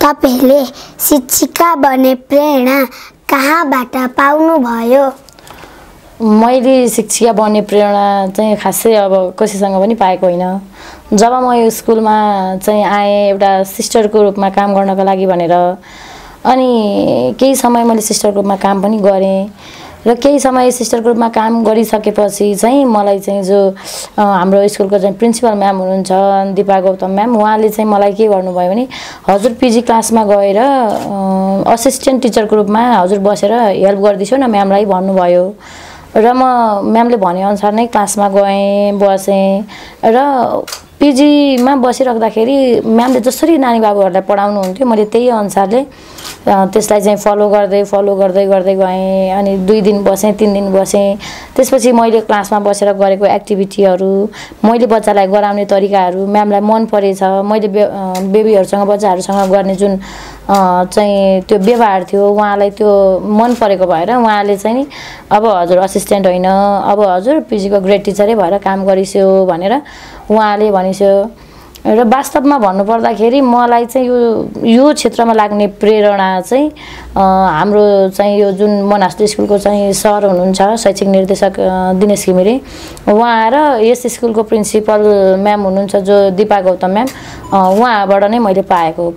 तपाईले शिक्षिका बन्ने प्रेरणा कहाँबाट पाउनुभयो? मैले शिक्षिका बन्ने प्रेरणा चाहिँ खासै अब कसैसँग पनि पाएको होइन। जब म यो स्कुलमा चाहिँ आएँ एउटा सिस्टरको रूपमा काम गर्नको लागि भनेर, अनि केही समय मैले सिस्टरको रूपमा काम पनि गरेँ र केही समय सिस्टरको रूपमा काम गरिसकेपछि चाहिँ मलाई चाहिँ जो हाम्रो स्कुलको चाहिँ प्रिन्सिपल म्याम हुनुहुन्छ दिपा गौतम म्याम, उहाँले चाहिँ मलाई के गर्नुभयो भने हजुर पिजी क्लासमा गएर असिस्टेन्ट टिचरको रूपमा हजुर बसेर हेल्प गरिदिन्छु न म्यामलाई भन्नुभयो। र म म्यामले भनेअनुसार नै क्लासमा गएँ, बसेँ र पिजीमा बसिराख्दाखेरि म्यामले जसरी नानी बाबुहरूलाई पढाउनुहुन्थ्यो मैले त्यही अनुसारले त्यसलाई चाहिँ फलो गर्दै गएँ। अनि 2 दिन बसेँ, 3 दिन बसेँ। त्यसपछि मैले क्लासमा बसेर गरेको एक्टिभिटीहरू, मैले बच्चालाई गराउने तरिकाहरू म्यामलाई मन परेछ। मैले बेबीहरूसँग बच्चाहरूसँग गर्ने जुन चाहिँ त्यो व्यवहार थियो उहाँलाई त्यो मन परेको भएर उहाँले चाहिँ नि अब हजुर असिस्टेन्ट होइन, अब हजुर पिजीको ग्रेड टिचरै भएर काम गरिस्यो भनेर उहाँले भनिस्यो। र वास्तवमा भन्नुपर्दाखेरि मलाई चाहिँ यो क्षेत्रमा लाग्ने प्रेरणा चाहिँ हाम्रो चाहिँ यो जुन मनास्टु स्कुलको चाहिँ सर हुनुहुन्छ शैक्षिक निर्देशक दिनेश घिमिरे, उहाँ र यस स्कुलको प्रिन्सिपल म्याम हुनुहुन्छ जो दिपा गौतम म्याम, उहाँबाट नै मैले पाएको।